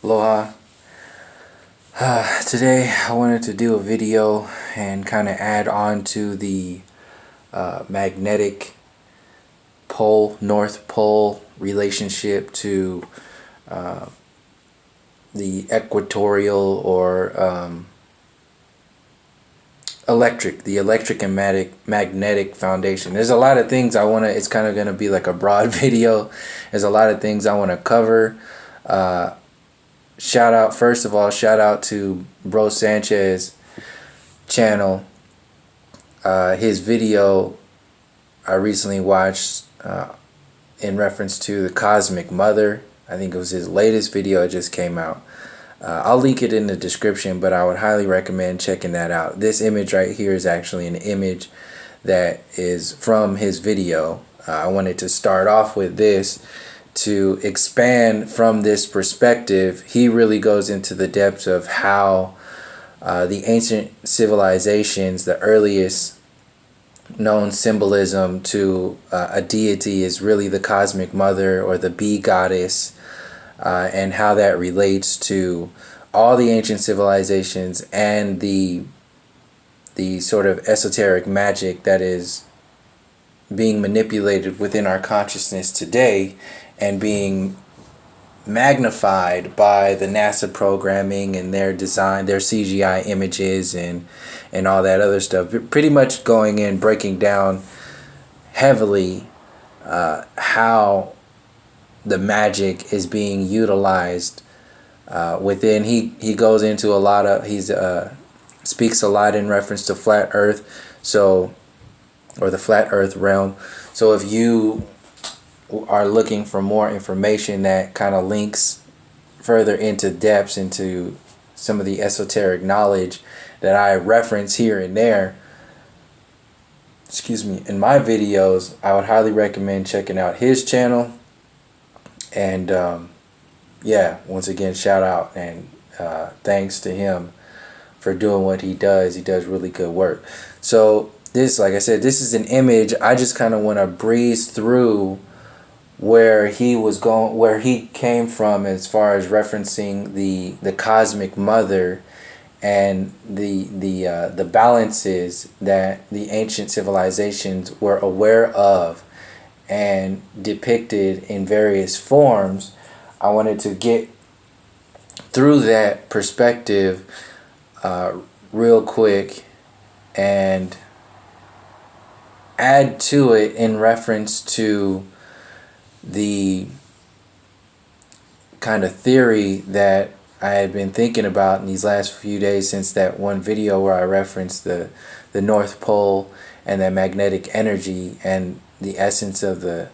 Aloha. Today I wanted to do a video and kind of add on to the magnetic pole, North Pole relationship to the equatorial or the electric and magnetic foundation. There's a lot of things I want to, it's kind of going to be like a broad video. There's a lot of things I want to cover. First of all, shout out to Bro Sanchez channel. His video I recently watched in reference to the Cosmic Mother. I think it was his latest video. It just came out. I'll link it in the description, but I would highly recommend checking that out. This image right here is actually an image that is from his video. I wanted to start off with this to expand from this perspective. He really goes into the depths of how the ancient civilizations, the earliest known symbolism to a deity is really the Cosmic Mother or the bee goddess, and how that relates to all the ancient civilizations and the sort of esoteric magic that is being manipulated within our consciousness today and being magnified by the NASA programming and their design, their CGI images and all that other stuff. Pretty much going in, breaking down heavily how the magic is being utilized within. He goes into a lot of, speaks a lot in reference to flat Earth, or the flat Earth realm. So if you are looking for more information that kind of links further into depths into some of the esoteric knowledge that I reference here and there, in my videos, I would highly recommend checking out his channel. And yeah, once again, shout out and thanks to him for doing what he does. He does really good work. So this, like I said, this is an image. I just kind of want to breeze through where he was going, where he came from, as far as referencing the Cosmic Mother and the balances that the ancient civilizations were aware of and depicted in various forms. I wanted to get through that perspective real quick and add to it in reference to the kind of theory that I had been thinking about in these last few days since that one video where I referenced the North Pole and that magnetic energy and the essence of the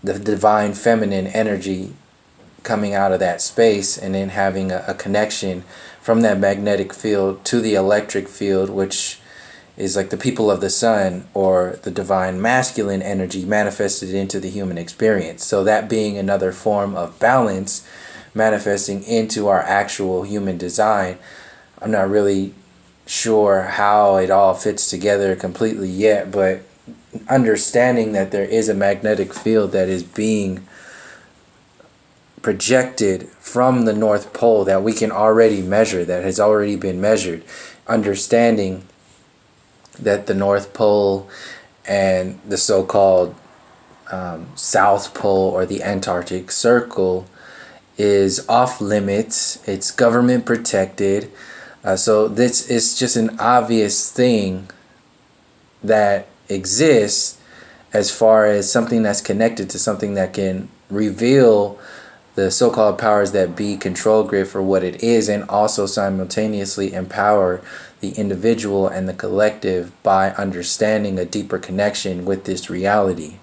divine feminine energy coming out of that space, and then having a connection from that magnetic field to the electric field, which is like the people of the sun, or the divine masculine energy manifested into the human experience. So that being another form of balance manifesting into our actual human design. I'm not really sure how it all fits together completely yet, but understanding that there is a magnetic field that is being projected from the North Pole that we can already measure, that has already been measured. Understanding that the North Pole and the so-called South Pole, or the Antarctic Circle, is off limits. It's government protected. So this is just an obvious thing that exists as far as something that's connected to something that can reveal the so-called powers that be, control grid for what it is, and also simultaneously empower the individual and the collective by understanding a deeper connection with this reality,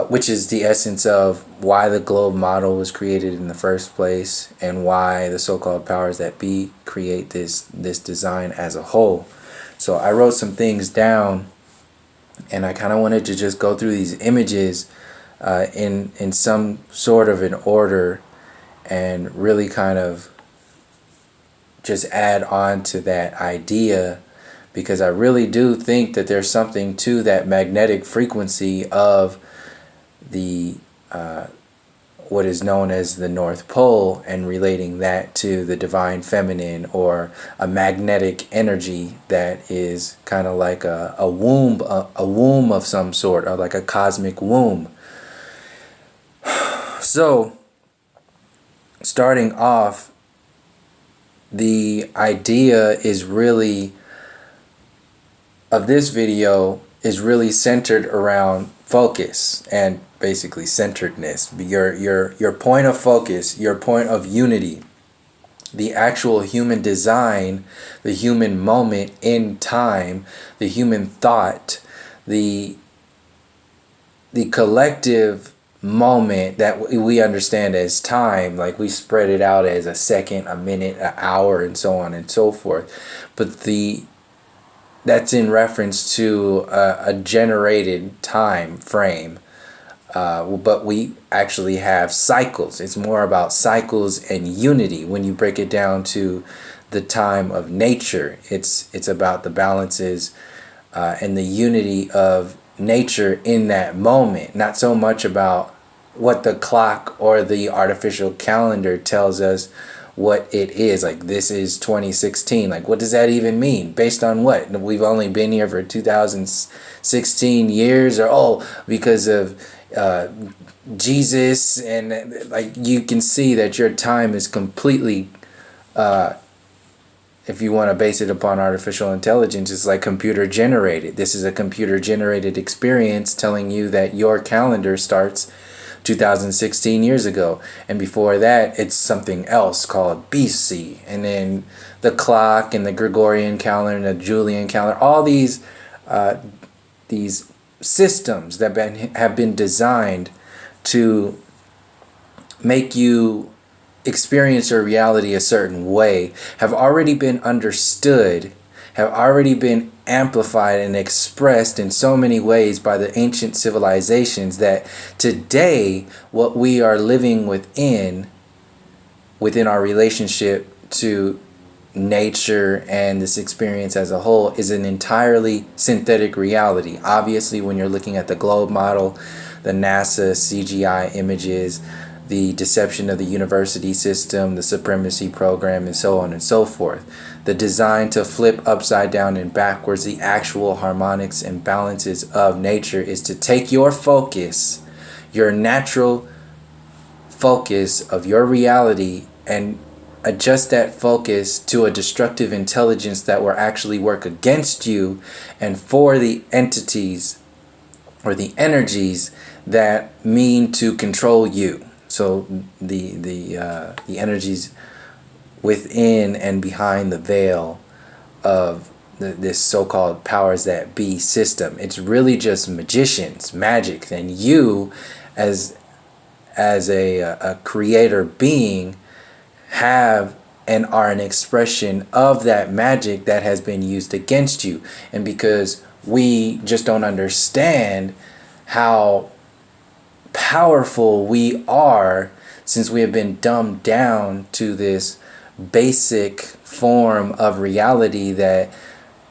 which is the essence of why the globe model was created in the first place, and why the so-called powers that be create this design as a whole. So I wrote some things down, and I kind of wanted to just go through these images in some sort of an order, and really kind of just add on to that idea, because I really do think that there's something to that magnetic frequency of the what is known as the North Pole and relating that to the divine feminine, or a magnetic energy that is kind of like a womb, a womb of some sort, or like a cosmic womb. So, starting off, the idea is really, of this video, is really centered around focus and basically centeredness. Your point of focus, your point of unity, the actual human design, the human moment in time, the human thought, the collective moment that we understand as time. Like, we spread it out as a second, a minute, an hour, and so on and so forth. But that's in reference to a generated time frame. But we actually have cycles. It's more about cycles and unity. When you break it down to the time of nature, it's about the balances and the unity of nature in that moment. Not so much about what the clock or the artificial calendar tells us what it is. Like, this is 2016. Like, what does that even mean? Based on what? We've only been here for 2016 years, or because of Jesus. And like, you can see that your time is completely, if you want to base it upon artificial intelligence, it's like computer generated. This is a computer generated experience telling you that your calendar starts 2016 years ago, and before that it's something else called BC, and then the clock and the Gregorian calendar and the Julian calendar, all these systems that have been designed to make you experience your reality a certain way, have already been understood, have already been amplified and expressed in so many ways by the ancient civilizations, that today what we are living within our relationship to nature and this experience as a whole is an entirely synthetic reality. Obviously, when you're looking at the globe model, the NASA CGI images, the deception of the university system, the supremacy program, and so on and so forth, the design to flip upside down and backwards the actual harmonics and balances of nature, is to take your focus, your natural focus of your reality, and adjust that focus to a destructive intelligence that will actually work against you and for the entities or the energies that mean to control you. So the energies within and behind the veil of this so-called powers that be system. It's really just magicians, magic, and you as a creator being have and are an expression of that magic that has been used against you. And because we just don't understand how powerful we are, since we have been dumbed down to this basic form of reality that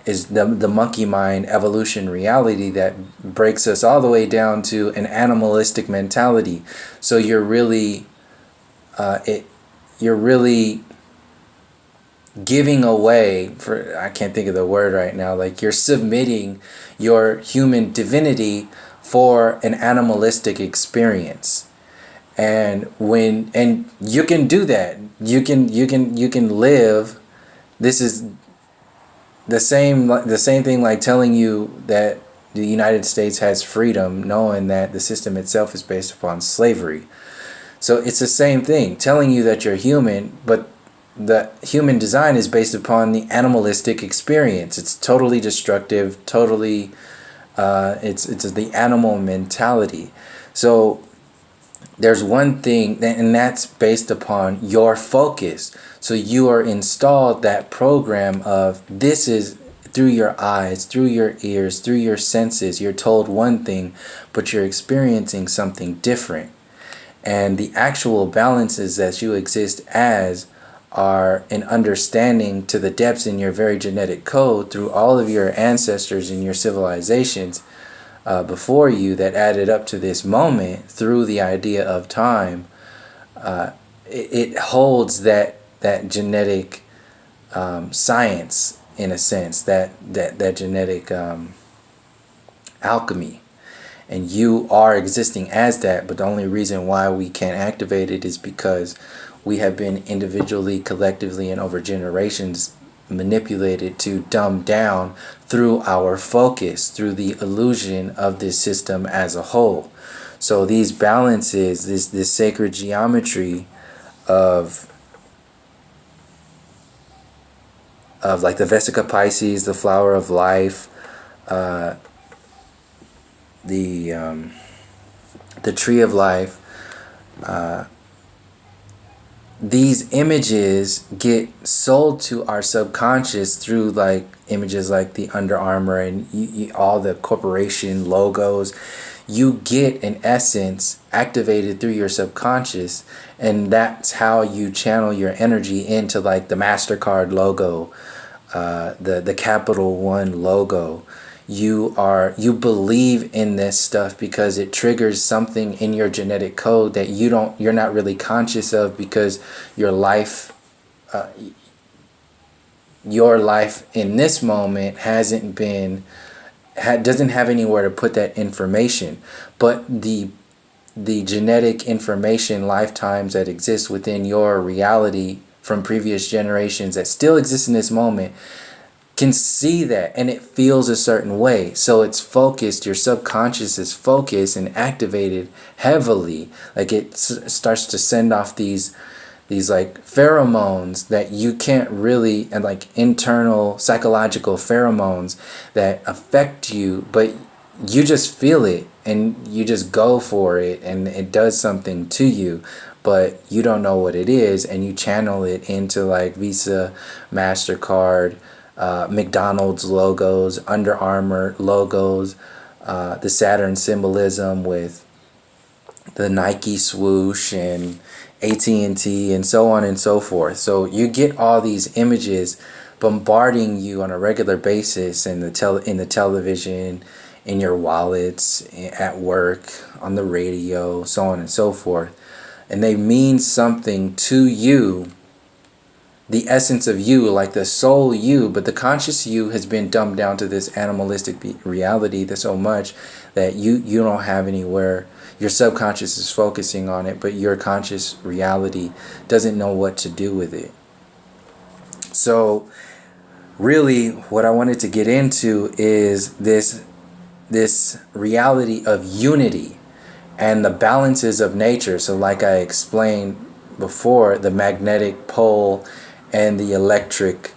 is the monkey mind evolution reality, that breaks us all the way down to an animalistic mentality. So you're really giving away, for I can't think of the word right now, like you're submitting your human divinity for an animalistic experience. And you can do that, you can live. This is the same thing like telling you that the United States has freedom, knowing that the system itself is based upon slavery. So it's the same thing, telling you that you're human, but the human design is based upon the animalistic experience. It's totally destructive, totally it's the animal mentality. So there's one thing, and that's based upon your focus. So you are installed that program of, this is through your eyes, through your ears, through your senses. You're told one thing, but you're experiencing something different. And the actual balances that you exist as are an understanding to the depths in your very genetic code through all of your ancestors and your civilizations before you, that added up to this moment through the idea of time, it holds that genetic science, in a sense, that genetic alchemy. And you are existing as that, but the only reason why we can't activate it is because we have been individually, collectively, and over generations manipulated to dumb down through our focus, through the illusion of this system as a whole. So these balances, this sacred geometry of like the Vesica Pisces, the flower of life, the tree of life, these images get sold to our subconscious through like images like the Under Armour and all the corporation logos. You get, in essence, activated through your subconscious, and that's how you channel your energy into like the MasterCard logo, the Capital One logo. You believe in this stuff because it triggers something in your genetic code that you're not really conscious of, because your life in this moment doesn't have anywhere to put that information. But the genetic information lifetimes that exist within your reality from previous generations that still exist in this moment can see that, and it feels a certain way. So it's focused, your subconscious is focused and activated heavily. Like it starts to send off these like pheromones that you can't really, and like internal psychological pheromones that affect you, but you just feel it and you just go for it, and it does something to you, but you don't know what it is, and you channel it into like Visa, MasterCard, McDonald's logos, Under Armour logos, the Saturn symbolism with the Nike swoosh and AT&T and so on and so forth. So you get all these images bombarding you on a regular basis in the television, in your wallets, at work, on the radio, so on and so forth. And they mean something to you, the essence of you, like the soul you, but the conscious you has been dumbed down to this animalistic reality that so much that you don't have anywhere. Your subconscious is focusing on it, but your conscious reality doesn't know what to do with it. So really what I wanted to get into is this reality of unity and the balances of nature. So like I explained before, the magnetic pole and the electric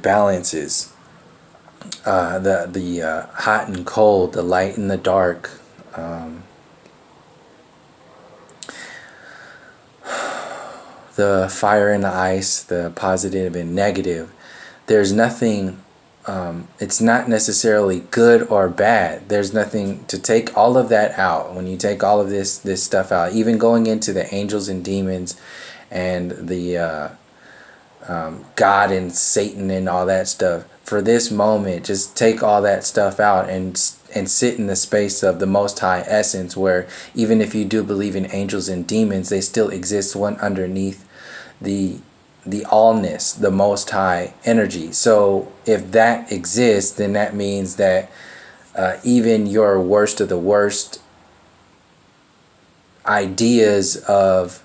balances, the hot and cold, the light and the dark, the fire and the ice, the positive and negative. There's nothing, it's not necessarily good or bad. There's nothing to take all of that out. When you take all of this stuff out, even going into the angels and demons and the God and Satan and all that stuff, for this moment, just take all that stuff out and sit in the space of the Most High essence, where even if you do believe in angels and demons, they still exist one underneath the allness, the Most High energy. So if that exists, then that means that even your worst of the worst ideas of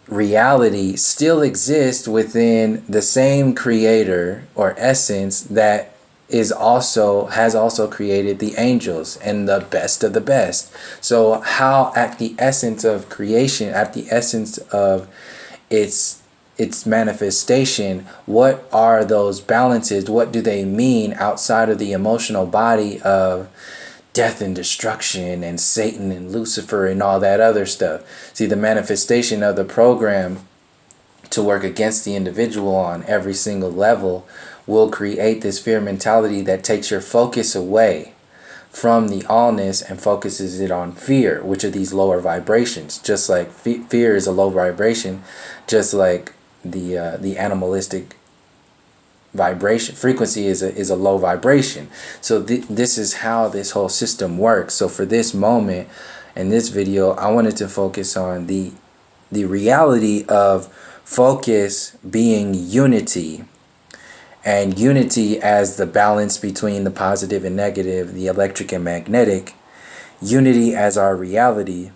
reality still exist within the same creator or essence that has also created the angels and the best of the best. So how, at the essence of creation, at the essence of its manifestation, what are those balances? What do they mean outside of the emotional body of death and destruction and Satan and Lucifer and all that other stuff? See, the manifestation of the program to work against the individual on every single level will create this fear mentality that takes your focus away from the allness and focuses it on fear, which are these lower vibrations. Just like fear is a low vibration, just like the animalistic vibration frequency is a low vibration. So this is how this whole system works. So for this moment, in this video, I wanted to focus on the reality of focus being unity, and unity as the balance between the positive and negative, the electric and magnetic, unity as our reality.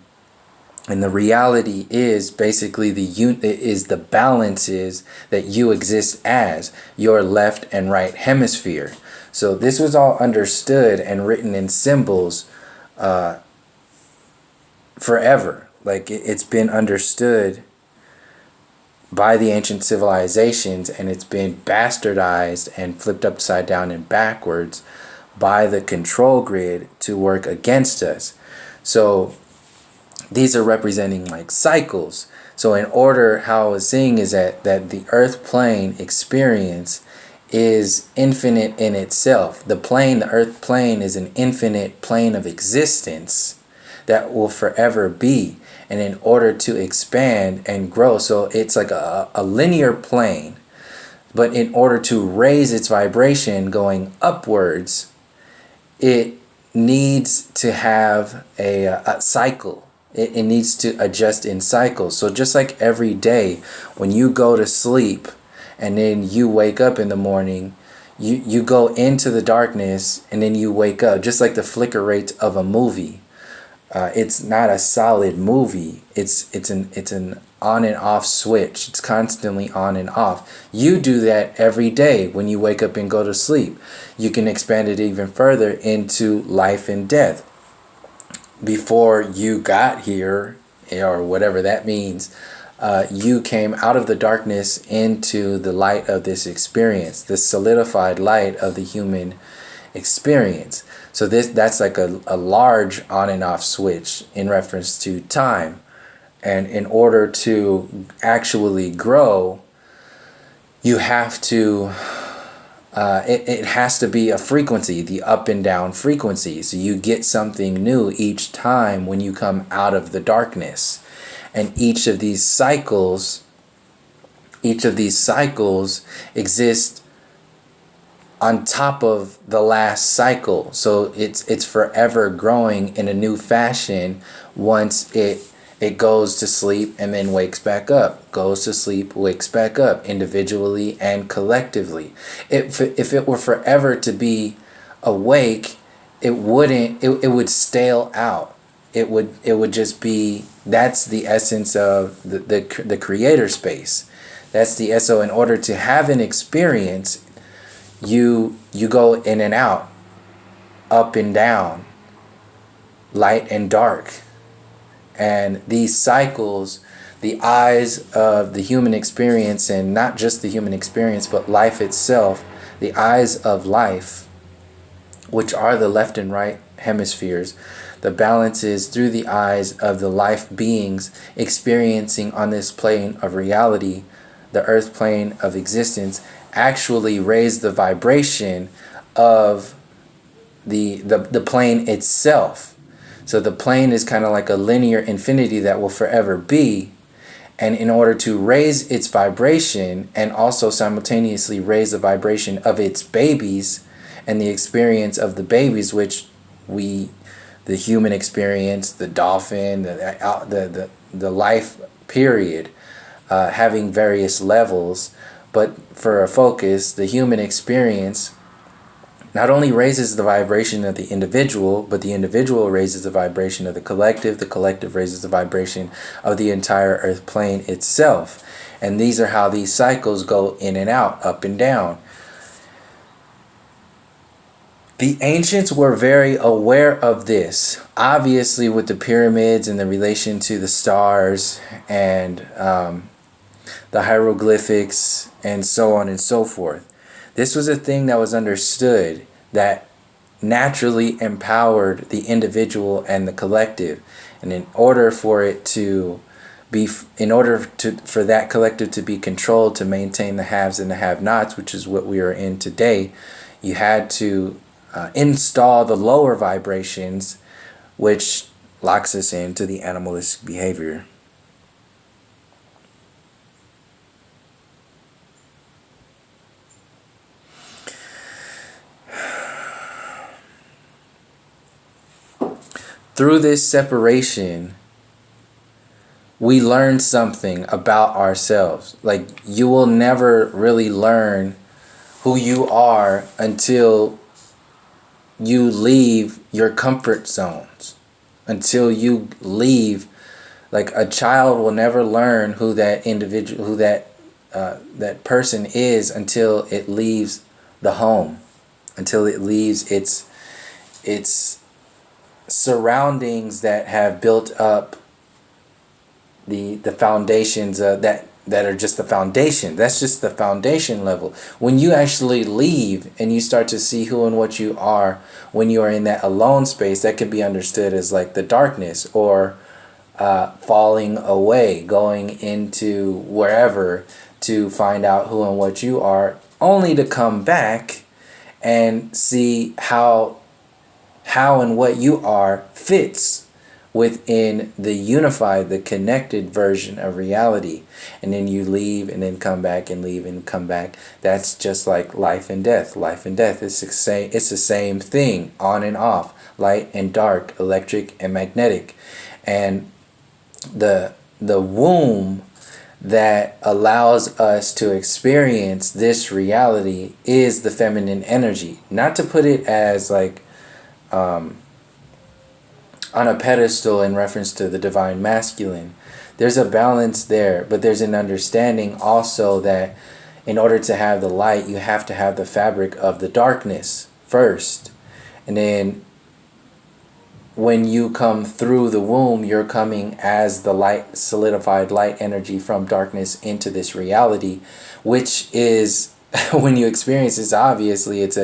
And the reality is basically the balances that you exist as your left and right hemisphere. So this was all understood and written in symbols forever. Like it's been understood by the ancient civilizations, and it's been bastardized and flipped upside down and backwards by the control grid to work against us. So these are representing like cycles. So in order, how I was saying is that the earth plane experience is infinite in itself. The earth plane is an infinite plane of existence that will forever be. And in order to expand and grow, so it's like a linear plane, but in order to raise its vibration going upwards, it needs to have a cycle. It needs to adjust in cycles. So just like every day when you go to sleep and then you wake up in the morning, you go into the darkness and then you wake up, just like the flicker rate of a movie. It's not a solid movie. It's an on and off switch. It's constantly on and off. You do that every day when you wake up and go to sleep. You can expand it even further into life and death. Before you got here, or whatever that means, you came out of the darkness into the light of this experience, the solidified light of the human experience. So that's like a large on and off switch in reference to time. And in order to actually grow, you have to it has to be a frequency, the up and down frequency. So you get something new each time when you come out of the darkness. And each of these cycles exist on top of the last cycle. So it's forever growing in a new fashion once it goes to sleep and then wakes back up, goes to sleep, wakes back up, individually and collectively. If it were forever to be awake, it would stale out. It would just be, that's the essence of the creator space. That's the so in order to have an experience, you go in and out, up and down, light and dark. And these cycles, the eyes of the human experience, and not just the human experience, but life itself, the eyes of life, which are the left and right hemispheres, the balance is through the eyes of the life beings experiencing on this plane of reality, the earth plane of existence, actually raise the vibration of the plane itself. So the plane is kind of like a linear infinity that will forever be. And in order to raise its vibration and also simultaneously raise the vibration of its babies and the experience of the babies, which the human experience, the dolphin, the life period, having various levels. But for a focus, the human experience not only raises the vibration of the individual, but the individual raises the vibration of the collective raises the vibration of the entire earth plane itself. And these are how these cycles go in and out, up and down. The ancients were very aware of this, obviously with the pyramids and the relation to the stars and the hieroglyphics and so on and so forth. This was a thing that was understood, that naturally empowered the individual and the collective. And in order for that collective to be controlled, to maintain the haves and the have-nots, which is what we are in today, you had to install the lower vibrations, which locks us into the animalistic behavior. through this separation, we learn something about ourselves. Like, you will never really learn who you are until you leave your comfort zones. Until you leave, like, a child will never learn who that individual, who that person is until it leaves the home, until it leaves its surroundings that have built up the foundations that are just the foundation. That's just the foundation level. When you actually leave and you start to see who and what you are, when you are in that alone space, that can be understood as like the darkness, or falling away, going into wherever to find out who and what you are, only to come back and see how and what you are fits within the unified, the connected version of reality. And then you leave and then come back and leave and come back. That's just like life and death. Life and death is it's the same thing, on and off, light and dark, electric and magnetic. And the womb that allows us to experience this reality is the feminine energy. Not to put it as like on a pedestal in reference to the divine masculine. There's a balance there, but there's an understanding also that in order to have the light, you have to have the fabric of the darkness first. And then when you come through the womb, you're coming as the light, solidified light energy from darkness into this reality, which is, when you experience this, obviously it's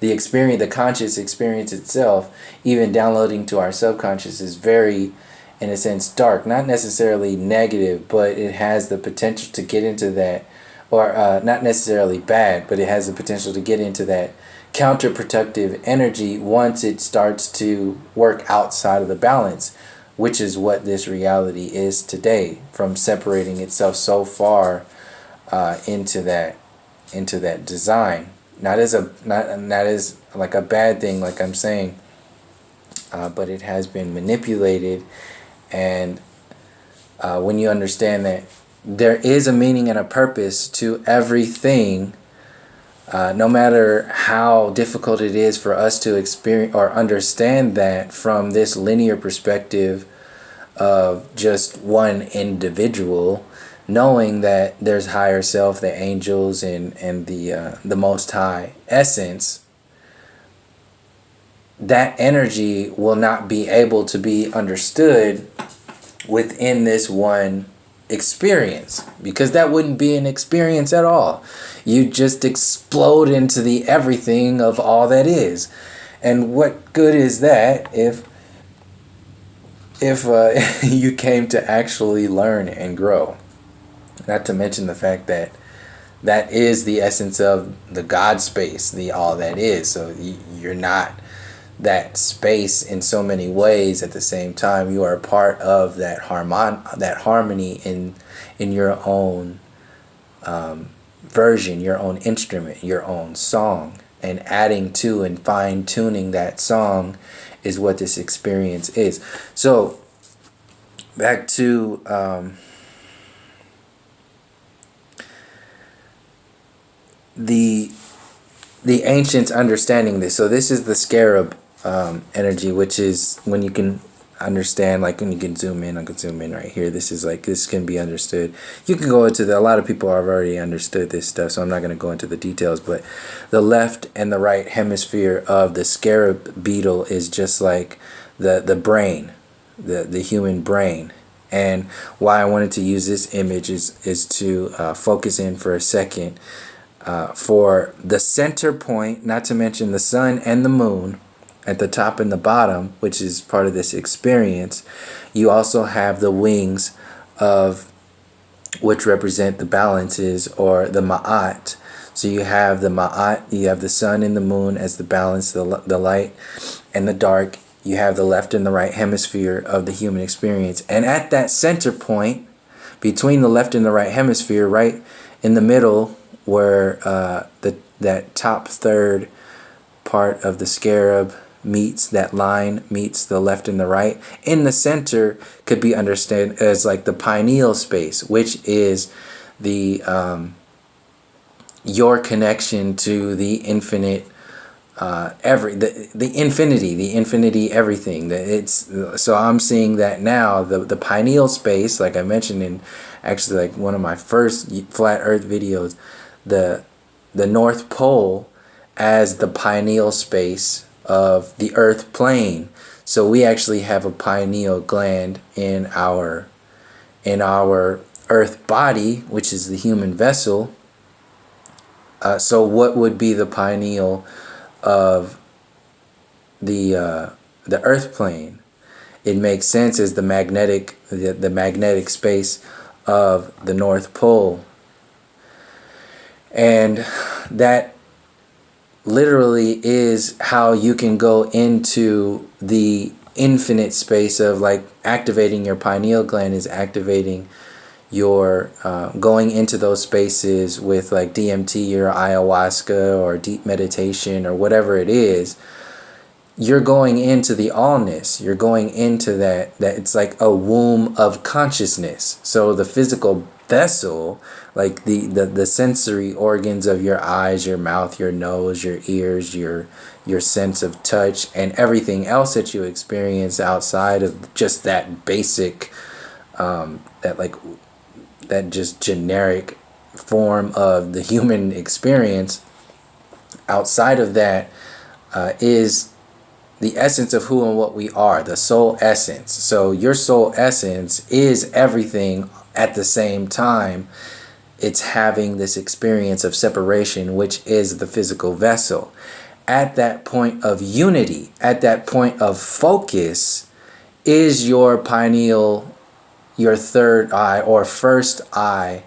the experience, the conscious experience itself, even downloading to our subconscious, is very, in a sense, dark. Not necessarily negative, but it has the potential to get into that, or not necessarily bad, but it has the potential to get into that counterproductive energy once it starts to work outside of the balance, which is what this reality is today, from separating itself so far into that design. Not as like a bad thing, like I'm saying, but it has been manipulated. And when you understand that there is a meaning and a purpose to everything, no matter how difficult it is for us to experience or understand that from this linear perspective of just one individual, knowing that there's higher self, the angels, and the Most High essence, that energy will not be able to be understood within this one experience, because that wouldn't be an experience at all. You just explode into the everything of all that is. And what good is that if you came to actually learn and grow? Not to mention the fact that that is the essence of the God space, the all that is. So you're not that space in so many ways. At the same time, you are a part of that harmony in your own version, your own instrument, your own song. And adding to and fine-tuning that song is what this experience is. So back to the ancients understanding this. So this is the scarab energy, which is when you can understand, like when you can zoom in, I can zoom in right here. This is like, this can be understood. You can go into a lot of people have already understood this stuff, so I'm not going to go into the details, but the left and the right hemisphere of the scarab beetle is just like the brain, the human brain. And why I wanted to use this image is to focus in for a second for the center point, not to mention the sun and the moon at the top and the bottom, which is part of this experience. You also have the wings of which represent the balances, or the ma'at. So you have the ma'at, you have the sun and the moon as the balance, the light and the dark. You have the left and the right hemisphere of the human experience. And at that center point, between the left and the right hemisphere, right in the middle, where that top third part of the scarab meets, that line meets the left and the right. In the center could be understood as like the pineal space, which is the your connection to the infinite, the infinity everything. So I'm seeing that now, the pineal space, like I mentioned in actually like one of my first flat earth videos, the North Pole as the pineal space of the earth plane. So we actually have a pineal gland in our earth body, which is the human vessel. So what would be the pineal of the earth plane? It makes sense as the magnetic space of the North Pole. And that literally is how you can go into the infinite space of like activating your pineal gland, is activating your going into those spaces with like DMT or ayahuasca or deep meditation or whatever it is. You're going into the allness. You're going into that it's like a womb of consciousness. So the physical vessel, like the sensory organs of your eyes, your mouth, your nose, your ears, your sense of touch, and everything else that you experience outside of just that basic, that just generic form of the human experience. Outside of that is the essence of who and what we are, the soul essence. So your soul essence is everything at the same time. It's having this experience of separation, which is the physical vessel. At that point of unity, at that point of focus, is your pineal, your third eye or first eye,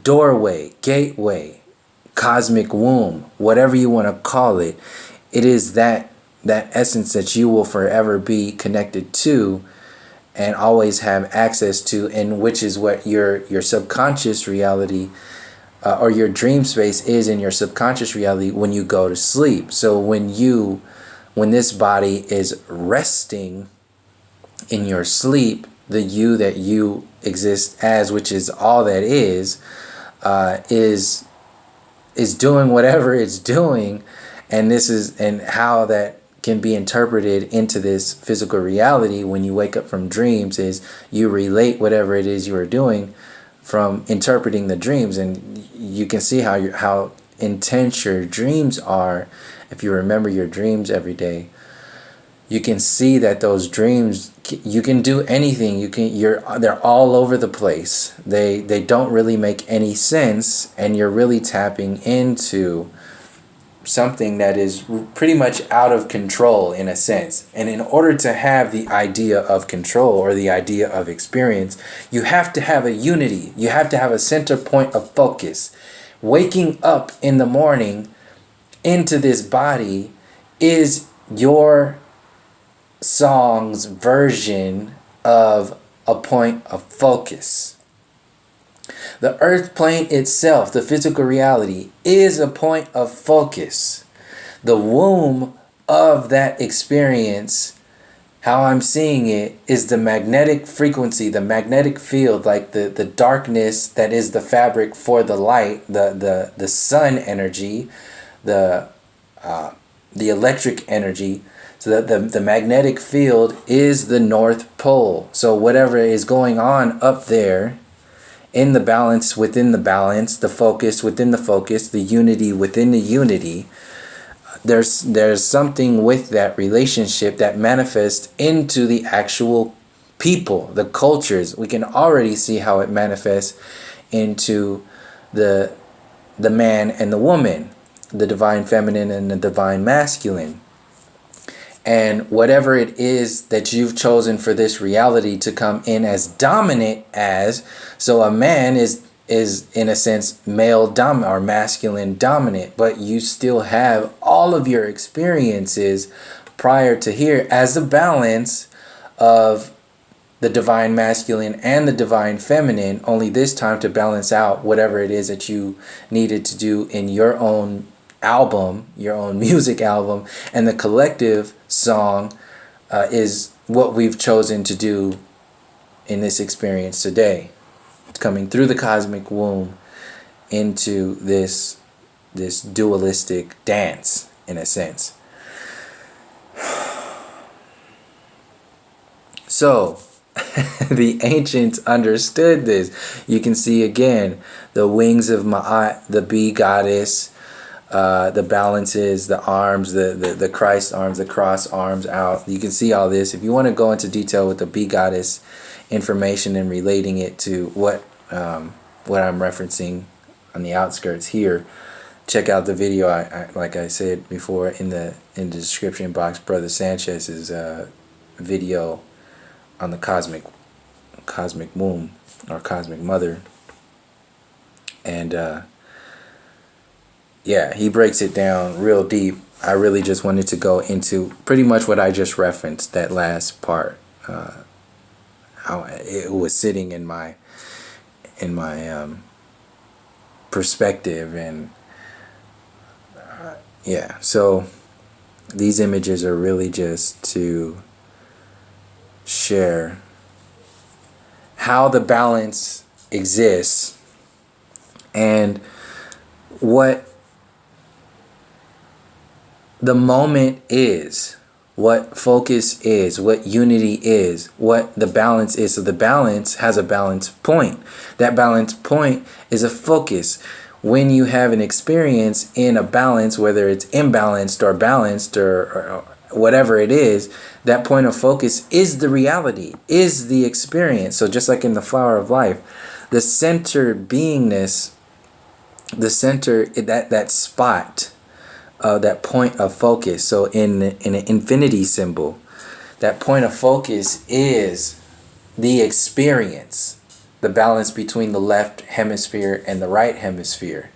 doorway, gateway, cosmic womb, whatever you want to call it. It is that essence that you will forever be connected to and always have access to, and which is what your subconscious reality or your dream space is in your subconscious reality when you go to sleep. So when this body is resting in your sleep, the you that you exist as, which is all that is doing whatever it's doing. And this is, and how that can be interpreted into this physical reality when you wake up from dreams is you relate whatever it is you are doing from interpreting the dreams. And you can see how intense your dreams are. If you remember your dreams every day, you can see that those dreams, you can do anything. They're all over the place. They don't really make any sense, and you're really tapping into something that is pretty much out of control in a sense. And in order to have the idea of control or the idea of experience, you have to have a unity. You have to have a center point of focus. Waking up in the morning into this body is your song's version of a point of focus. The earth plane itself, the physical reality, is a point of focus. The womb of that experience, how I'm seeing it, is the magnetic frequency, the magnetic field, like the darkness that is the fabric for the light, the sun energy, the electric energy. So that the magnetic field is the North Pole. So whatever is going on up there, in the balance within the balance, the focus within the focus, the unity within the unity, there's something with that relationship that manifests into the actual people, the cultures. We can already see how it manifests into the man and the woman, the divine feminine and the divine masculine. And whatever it is that you've chosen for this reality to come in as dominant as, so a man is in a sense male dominant or masculine dominant, but you still have all of your experiences prior to here as a balance of the divine masculine and the divine feminine, only this time to balance out whatever it is that you needed to do in your own album, your own music album, and the collective song is what we've chosen to do in this experience today, coming through the cosmic womb into this dualistic dance, in a sense. So the ancients understood this. You can see again the wings of Ma'at, the bee goddess, the balances, the arms, the Christ arms, the cross arms out. You can see all this. If you want to go into detail with the bee goddess information and relating it to what I'm referencing on the outskirts here, check out the video. I like I said before in the description box, Brother Sanchez's video on the cosmic womb or cosmic mother, and yeah, he breaks it down real deep. I really just wanted to go into pretty much what I just referenced, that last part, how it was sitting in my perspective, and yeah, so these images are really just to share how the balance exists and what the moment is, what focus is, what unity is, what the balance is. So the balance has a balance point. That balance point is a focus. When you have an experience in a balance, whether it's imbalanced or balanced or whatever it is, that point of focus is the reality, is the experience. So just like in the flower of life, the center beingness, the center, that spot, that point of focus. So in an infinity symbol, that point of focus is the experience, the balance between the left hemisphere and the right hemisphere.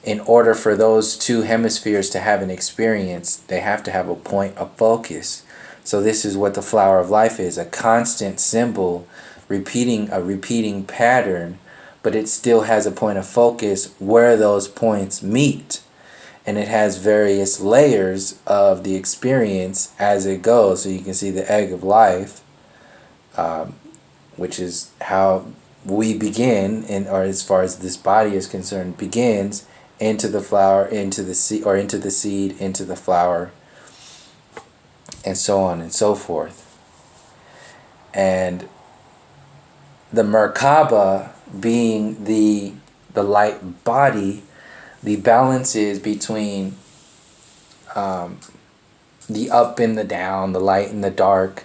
In order for those two hemispheres to have an experience, they have to have a point of focus. So this is what the flower of life is, a constant symbol, repeating a repeating pattern, but it still has a point of focus where those points meet. And it has various layers of the experience as it goes. So you can see the egg of life, which is how we begin, or as far as this body is concerned, begins into the flower, into the seed, or into the seed, into the flower, and so on and so forth. And the Merkaba being the light body, the balance is between the up and the down, the light and the dark.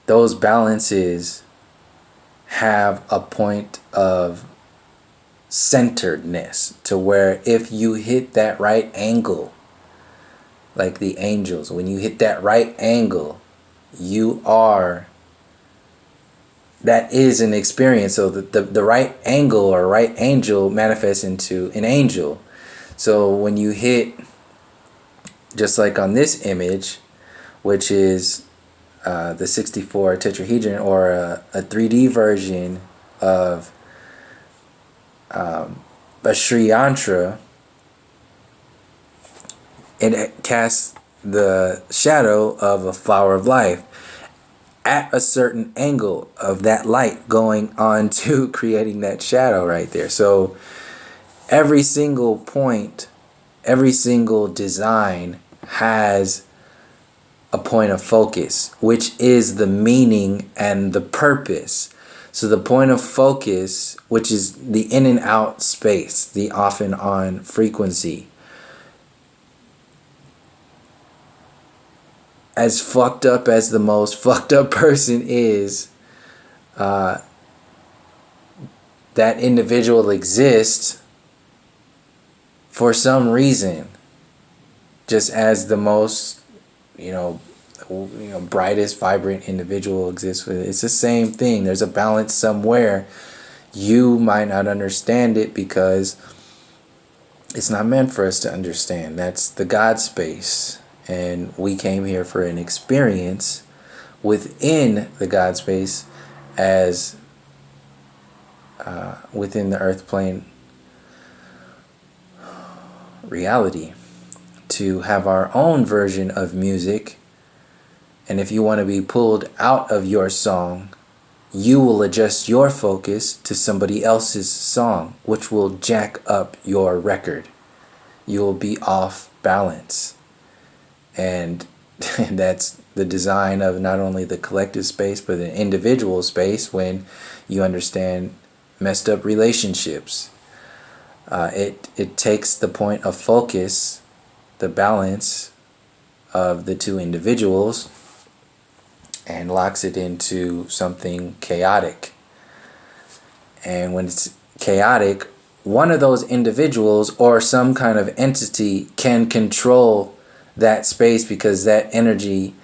Those balances have a point of centeredness, to where if you hit that right angle, like the angels, when you hit that right angle, that is an experience. So the right angle or right angel manifests into an angel. So when you hit, just like on this image, which is the 64 tetrahedron, or a 3D version of a Sri Yantra, it casts the shadow of a flower of life at a certain angle of that light going on to creating that shadow right there. So every single point, every single design has a point of focus, which is the meaning and the purpose. So the point of focus, which is the in and out space, the off and on frequency, as fucked up as the most fucked up person is, that individual exists for some reason, just as the most brightest, vibrant individual exists with it. It's the same thing. There's a balance somewhere. You might not understand it because it's not meant for us to understand. That's the God space. And we came here for an experience within the God space as within the earth plane reality to have our own version of music. And if you want to be pulled out of your song, you will adjust your focus to somebody else's song, which will jack up your record. You will be off balance. And that's the design of not only the collective space, but the individual space when you understand messed up relationships. It takes the point of focus, the balance of the two individuals, and locks it into something chaotic. And when it's chaotic, one of those individuals or some kind of entity can control that space, because that energy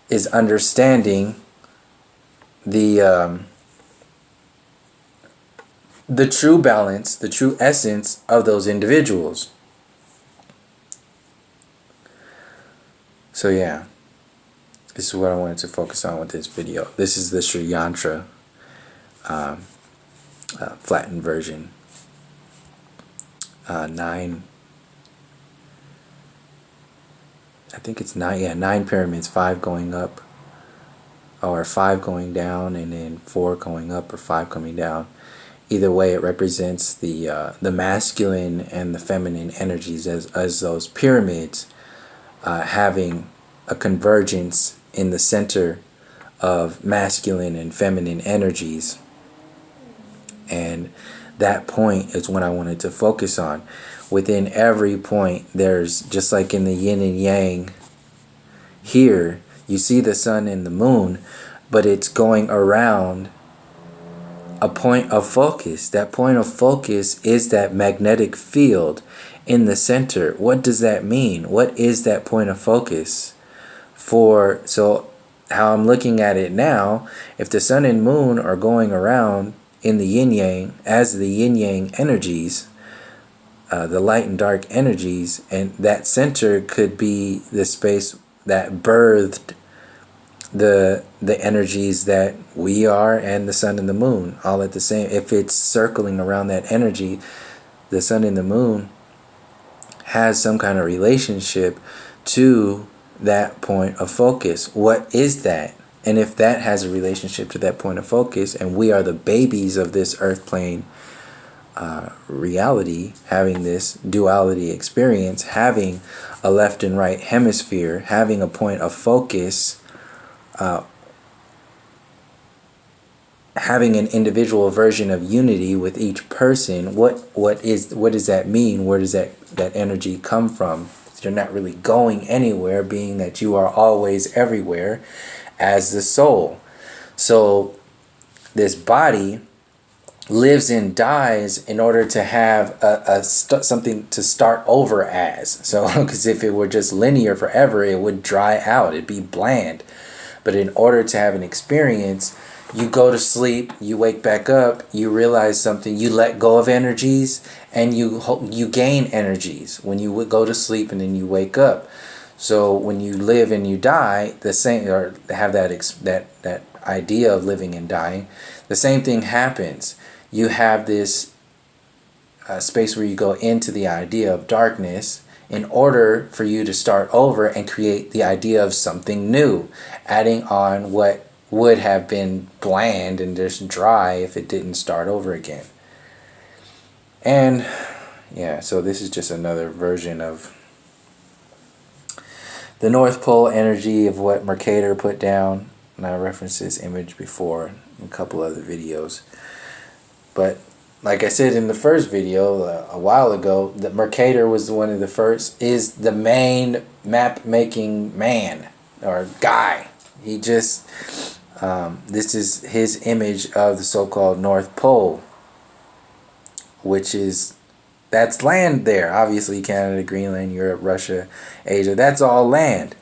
is understanding the true balance, the true essence of those individuals. So yeah, this is what I wanted to focus on with this video. This is the Sri Yantra flattened version. 9, I think it's 9, yeah, 9 pyramids, 5 going up, or 5 going down, and then 4 going up, or 5 coming down. Either way, it represents the masculine and the feminine energies as those pyramids having a convergence in the center of masculine and feminine energies. And that point is what I wanted to focus on. Within every point, there's, just like in the yin and yang here, you see the sun and the moon, but it's going around a point of focus. That point of focus is that magnetic field in the center. What does that mean? What is that point of focus? So how I'm looking at it now, if the sun and moon are going around in the yin yang as the yin yang energies, the light and dark energies, and that center could be the space that birthed the energies that we are, and the sun and the moon all at the same. If it's circling around that energy, the sun and the moon has some kind of relationship to that point of focus. What is that? And if that has a relationship to that point of focus, and we are the babies of this earth plane reality, having this duality experience, having a left and right hemisphere, having a point of focus, having an individual version of unity with each person, what does that mean? Where does that energy come from? You're not really going anywhere, being that you are always everywhere as the soul. So this body lives and dies in order to have something to start over as. So, because if it were just linear forever, it would dry out, it'd be bland. But in order to have an experience, you go to sleep, you wake back up, you realize something, you let go of energies, and you gain energies when you would go to sleep and then you wake up. So when you live and you die, the same, or have that idea of living and dying, the same thing happens. You have this space where you go into the idea of darkness in order for you to start over and create the idea of something new, adding on what would have been bland and just dry if it didn't start over again. And yeah, so this is just another version of the North Pole energy of what Mercator put down. And I referenced this image before in a couple other videos. But like I said in the first video a while ago, that Mercator was one of the first, is the main map making man or guy. He just, this is his image of the so-called North Pole, which is, that's land there. Obviously Canada, Greenland, Europe, Russia, Asia, that's all land.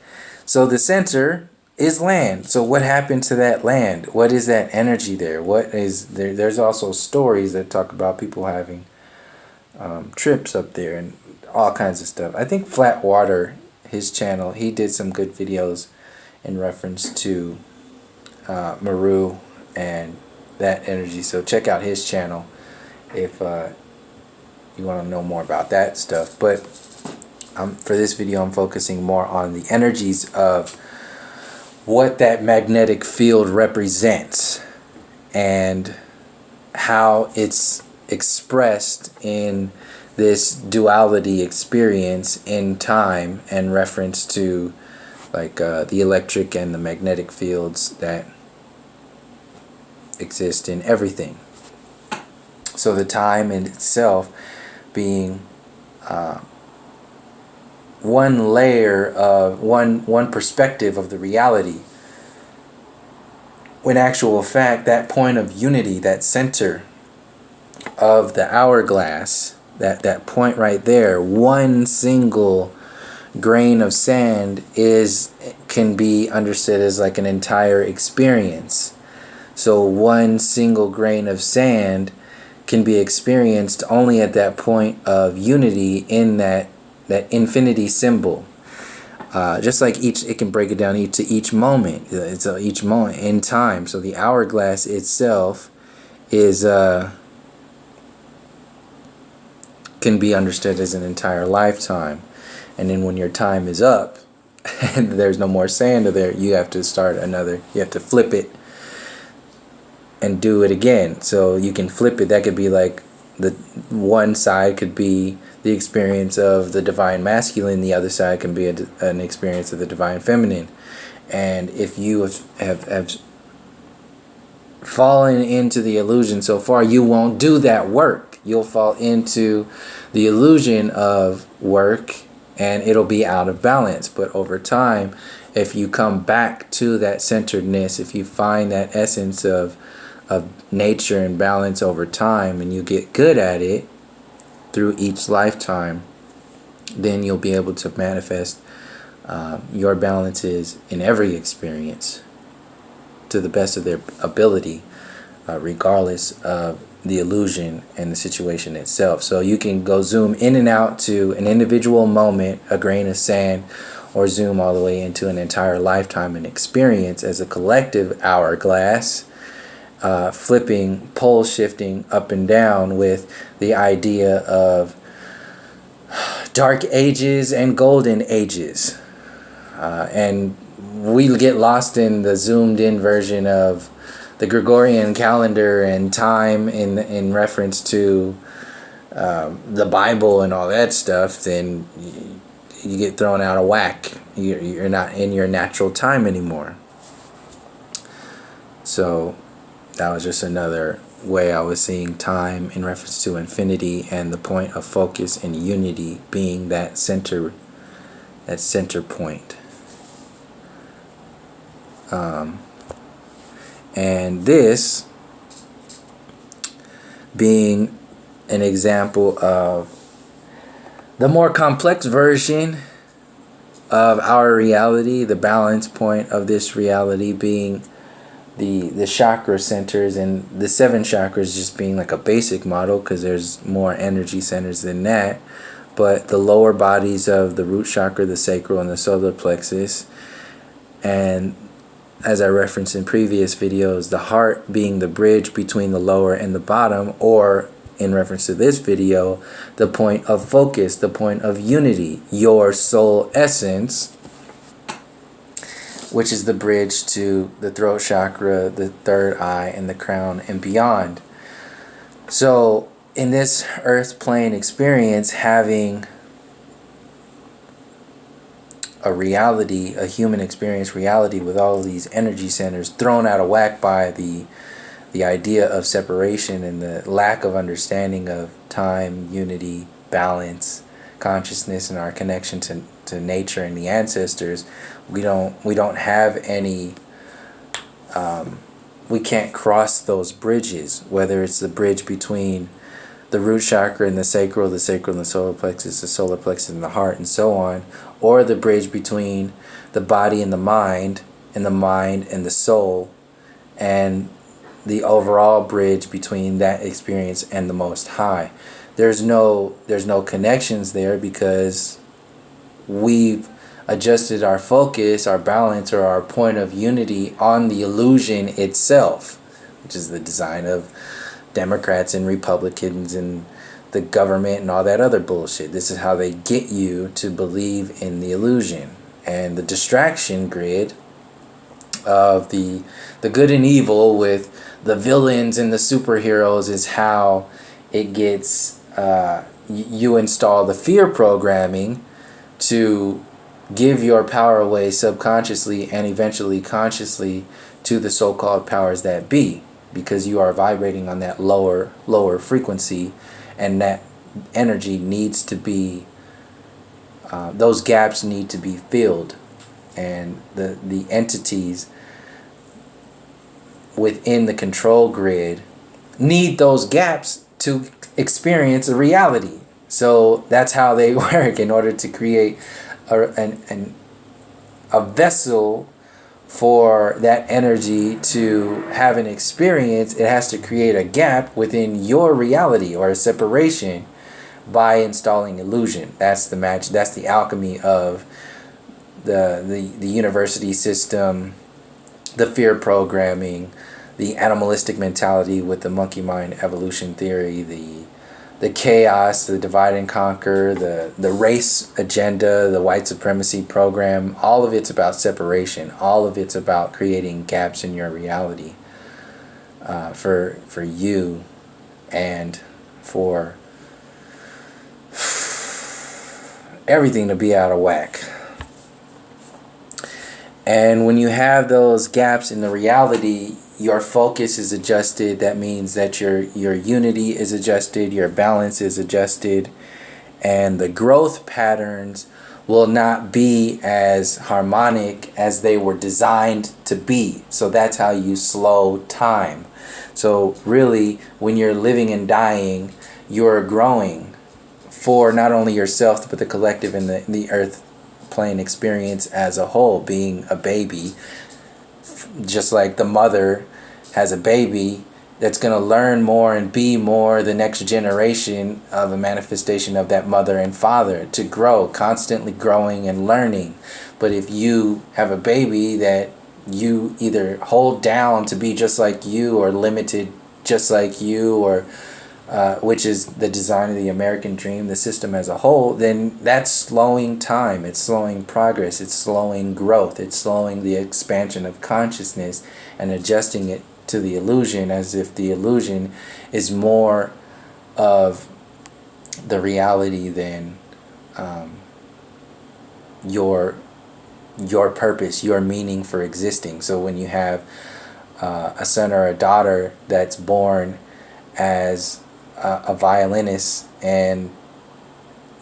So the center is land. So what happened to that land? What is that energy there? What is there? There's also stories that talk about people having trips up there and all kinds of stuff. I think Flat Water, his channel, he did some good videos in reference to Maru and that energy. So check out his channel if you want to know more about that stuff. But for this video, I'm focusing more on the energies of what that magnetic field represents and how it's expressed in this duality experience in time, and reference to like the electric and the magnetic fields that exist in everything. So the time in itself being one layer of one perspective of the reality, when actual fact that point of unity, that center of the hourglass, that point right there, one single grain of sand can be understood as like an entire experience. So one single grain of sand can be experienced only at that point of unity in that infinity symbol. Just like it can break it down to each moment. It's each moment in time. So the hourglass itself is can be understood as an entire lifetime. And then when your time is up and there's no more sand there, you have to start another. You have to flip it and do it again. So you can flip it. That could be like the one side could be the experience of the divine masculine, the other side can be an experience of the divine feminine. And if you have fallen into the illusion so far, you won't do that work. You'll fall into the illusion of work and it'll be out of balance. But over time, if you come back to that centeredness, if you find that essence of nature and balance over time, and you get good at it through each lifetime, then you'll be able to manifest your balances in every experience to the best of their ability, regardless of the illusion and the situation itself. So you can go zoom in and out to an individual moment, a grain of sand, or zoom all the way into an entire lifetime and experience as a collective hourglass, flipping, pole shifting up and down with the idea of dark ages and golden ages. And we get lost in the zoomed in version of the Gregorian calendar and time in reference to the Bible and all that stuff, then you get thrown out of whack. You're not in your natural time anymore. So that was just another way I was seeing time in reference to infinity and the point of focus and unity being that center point. And this being an example of the more complex version of our reality, the balance point of this reality being the chakra centers, and the 7 chakras just being like a basic model because there's more energy centers than that. But the lower bodies of the root chakra, the sacral, and the solar plexus, and as I referenced in previous videos, the heart being the bridge between the lower and the bottom, or in reference to this video, the point of focus, the point of unity, your soul essence, which is the bridge to the throat chakra, the third eye, and the crown and beyond. So in this earth plane experience, having a reality, a human experience reality with all of these energy centers thrown out of whack by the idea of separation and the lack of understanding of time, unity, balance, consciousness, and our connection to nature and the ancestors, we don't have any, we can't cross those bridges, whether it's the bridge between the root chakra and the sacral and the solar plexus and the heart, and so on, or the bridge between the body and the mind and the soul, and the overall bridge between that experience and the Most High. There's no connections there because we've adjusted our focus, our balance, or our point of unity on the illusion itself. which is the design of Democrats and Republicans and the government and all that other bullshit. This is how they get you to believe in the illusion. And the distraction grid of the good and evil with the villains and the superheroes is how it gets, you install the fear programming to give your power away subconsciously and eventually consciously to the so-called powers that be, because you are vibrating on that lower frequency, and that energy needs to be, those gaps need to be filled, and the entities within the control grid need those gaps to experience a reality. So that's how they work. In order to create a vessel for that energy to have an experience, it has to create a gap within your reality, or a separation, by installing illusion. That's the magic. That's the alchemy of the university system, the fear programming, the animalistic mentality with the monkey mind evolution theory, the chaos, the divide and conquer, the race agenda, the white supremacy program. All of it's about separation. All of it's about creating gaps in your reality, for you, and for everything to be out of whack. And when you have those gaps in the reality, your focus is adjusted. That means that your unity is adjusted, your balance is adjusted, and the growth patterns will not be as harmonic as they were designed to be. So that's how you slow time. So really, when you're living and dying, you're growing for not only yourself, but the collective and the earth plane experience as a whole. Being a baby, just like the mother has a baby that's going to learn more and be more, the next generation of a manifestation of that mother and father, to grow, constantly growing and learning. But if you have a baby that you either hold down to be just like you, or limited just like you, or which is the design of the American dream, the system as a whole, then that's slowing time. It's slowing progress. It's slowing growth. It's slowing the expansion of consciousness and adjusting it to the illusion, as if the illusion is more of the reality than your purpose, your meaning for existing. So when you have a son or a daughter that's born as a violinist and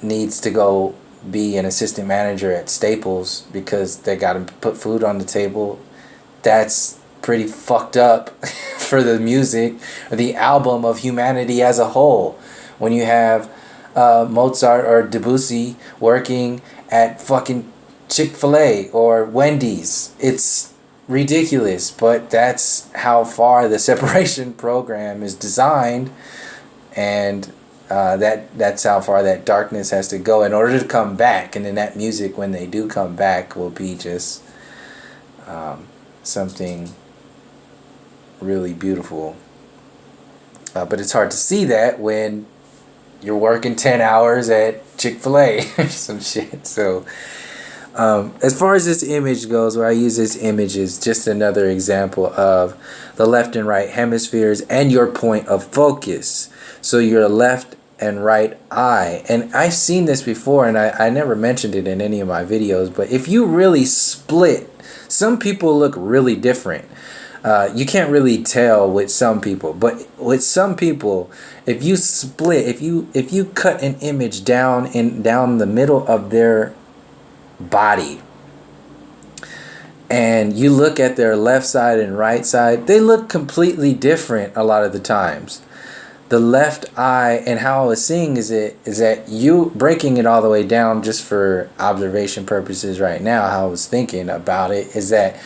needs to go be an assistant manager at Staples because they got to put food on the table, that's pretty fucked up for the music or the album of humanity as a whole. When you have Mozart or Debussy working at fucking Chick-fil-A or Wendy's, it's ridiculous, but that's how far the separation program is designed, and that's how far that darkness has to go in order to come back. And then that music, when they do come back, will be just something really beautiful. But it's hard to see that when you're working 10 hours at Chick-fil-A or some shit. So as far as this image goes, where I use this image is just another example of the left and right hemispheres and your point of focus. So your left and right eye. And I've seen this before, and I never mentioned it in any of my videos, but if you really split, some people look really different. You can't really tell with some people, but with some people, if you split, if you cut an image down the middle of their body, and you look at their left side and right side, they look completely different a lot of the times. The left eye, and how I was seeing is that you breaking it all the way down just for observation purposes right now, how I was thinking about it is that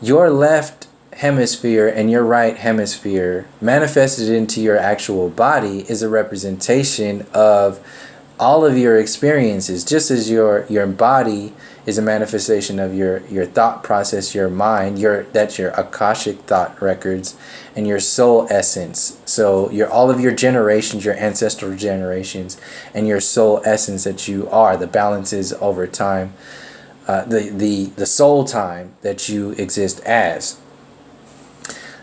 your left hemisphere and your right hemisphere manifested into your actual body is a representation of all of your experiences, just as your body is a manifestation of your thought process, your mind, that's your Akashic thought records, and your soul essence. So all of your generations, your ancestral generations, and your soul essence that you are, the balances over time, the soul time that you exist as.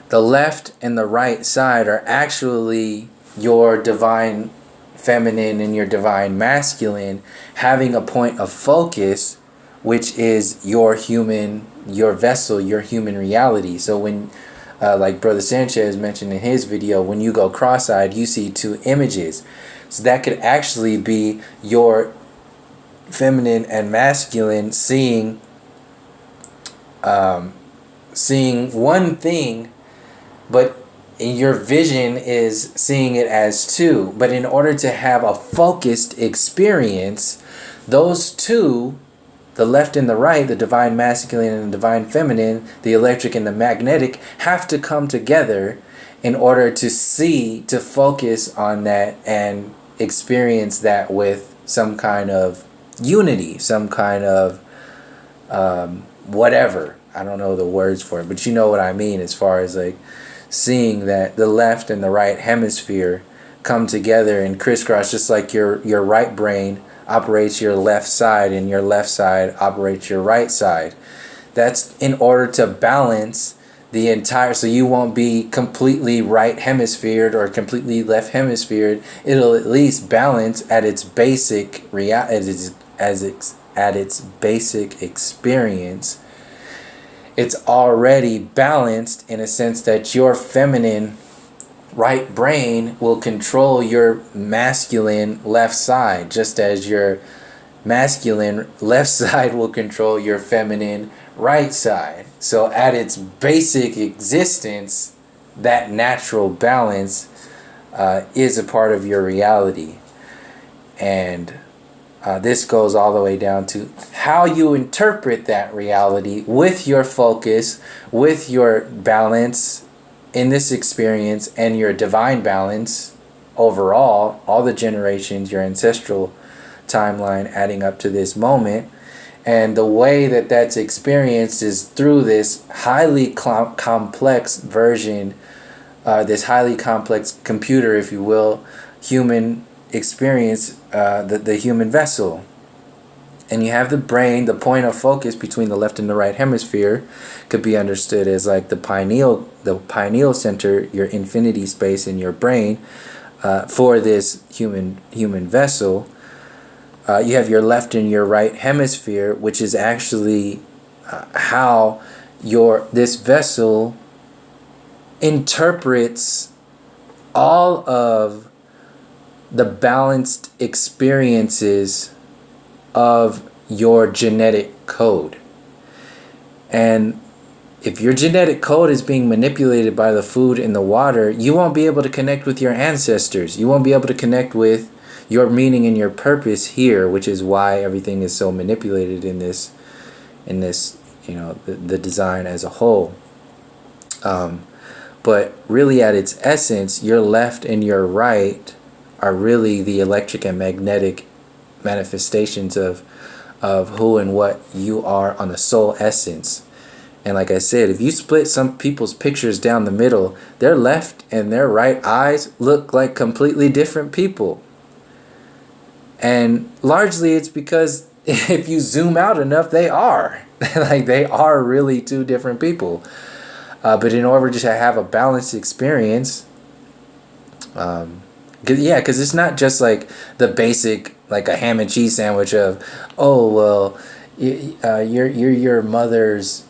The left and the right side are actually your divine feminine and your divine masculine having a point of focus, which is your vessel, your human reality. So when, like Brother Sanchez mentioned in his video, when you go cross-eyed, you see two images. So that could actually be your feminine and masculine seeing one thing, but your vision is seeing it as two. But in order to have a focused experience, those two, the left and the right, the divine masculine and the divine feminine, the electric and the magnetic, have to come together in order to focus on that and experience that with some kind of unity, some kind of whatever. I don't know the words for it, but you know what I mean, as far as like seeing that the left and the right hemisphere come together and crisscross, just like your right brain operates your left side and your left side operates your right side. That's in order to balance the entire, so you won't be completely right hemisphered or completely left hemisphered. It'll at least balance at its basic at its basic experience. It's already balanced in a sense that your feminine right brain will control your masculine left side, just as your masculine left side will control your feminine right side. So at its basic existence, that natural balance is a part of your reality. And this goes all the way down to how you interpret that reality with your focus, with your balance in this experience, and your divine balance overall, all the generations, your ancestral timeline adding up to this moment. And the way that that's experienced is through this highly complex version, this highly complex computer, if you will, human experience, the human vessel. And you have the brain, the point of focus between the left and the right hemisphere could be understood as like the pineal center, your infinity space in your brain, for this human vessel. You have your left and your right hemisphere, which is actually how this vessel interprets all of the balanced experiences of your genetic code. And if your genetic code is being manipulated by the food and the water, you won't be able to connect with your ancestors. You won't be able to connect with your meaning and your purpose here, which is why everything is so manipulated in this, the design as a whole. But really at its essence, your left and your right are really the electric and magnetic manifestations of who and what you are on the soul essence. And like I said, if you split some people's pictures down the middle, their left and their right eyes look like completely different people. And largely it's because if you zoom out enough, they are. Like they are really two different people. But in order to have a balanced experience, because it's not just like the basic, like a ham and cheese sandwich of, oh, well, you're your mother's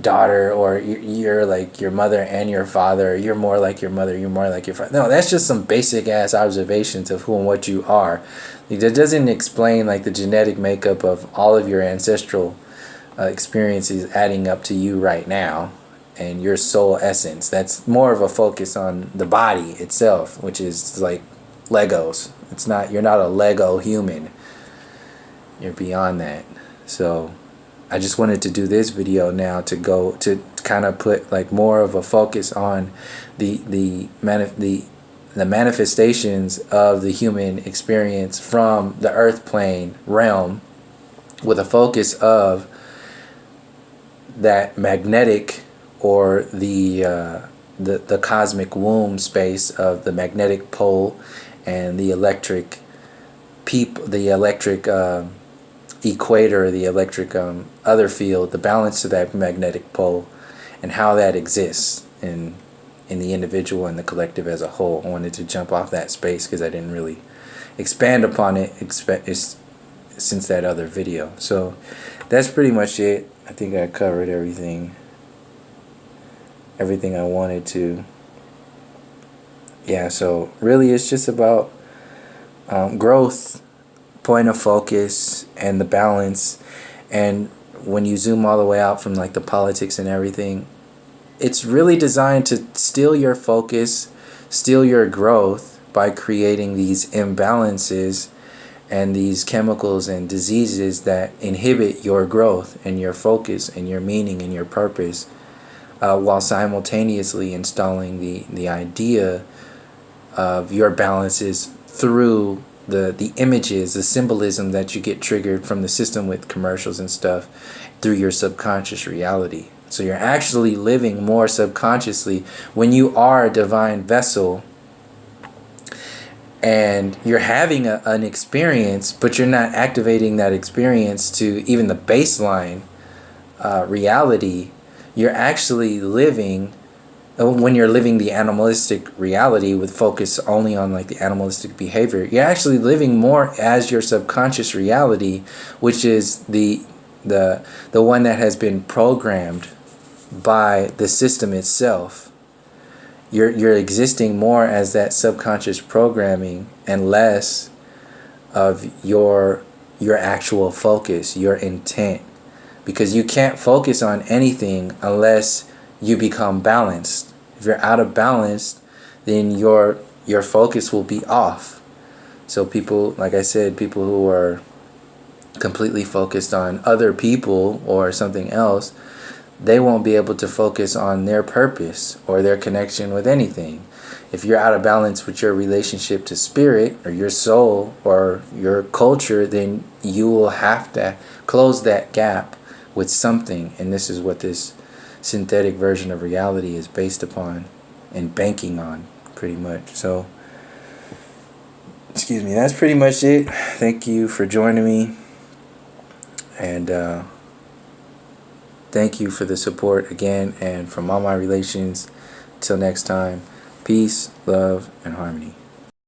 daughter, or you're like your mother and your father, you're more like your mother, you're more like your father. No, that's just some basic ass observations of who and what you are. That doesn't explain like the genetic makeup of all of your ancestral experiences adding up to you right now and your soul essence. That's more of a focus on the body itself, which is like Legos. You're not a Lego human. You're beyond that. So I just wanted to do this video now to kind of put like more of a focus on the manifestations of the human experience from the earth plane realm, with a focus of that magnetic, or the cosmic womb space of the magnetic pole and the electric equator, the electric other field, the balance to that magnetic pole, and how that exists in the individual and the collective as a whole. I wanted to jump off that space because I didn't really expand upon it since that other video. So that's pretty much it. I think I covered everything I wanted to. Yeah, so really it's just about growth, point of focus, and the balance. And when you zoom all the way out from like the politics and everything, it's really designed to steal your focus, steal your growth by creating these imbalances and these chemicals and diseases that inhibit your growth and your focus and your meaning and your purpose, while simultaneously installing the idea of your balances through the images, the symbolism that you get triggered from the system with commercials and stuff through your subconscious reality. So you're actually living more subconsciously when you are a divine vessel, and you're having an experience, but you're not activating that experience to even the baseline reality. You're actually living, when you're living the animalistic reality with focus only on like the animalistic behavior, you're actually living more as your subconscious reality, which is the one that has been programmed by the system itself. You're existing more as that subconscious programming and less of your actual focus, your intent, because you can't focus on anything unless you become balanced. If you're out of balance, then your focus will be off. So people, like I said, people who are completely focused on other people or something else, they won't be able to focus on their purpose or their connection with anything. If you're out of balance with your relationship to spirit or your soul or your culture, then you will have to close that gap with something. And this is what this synthetic version of reality is based upon and banking on, pretty much. So, excuse me, that's pretty much it. Thank you for joining me. And thank you for the support again, and from all my relations. Till next time, peace, love, and harmony.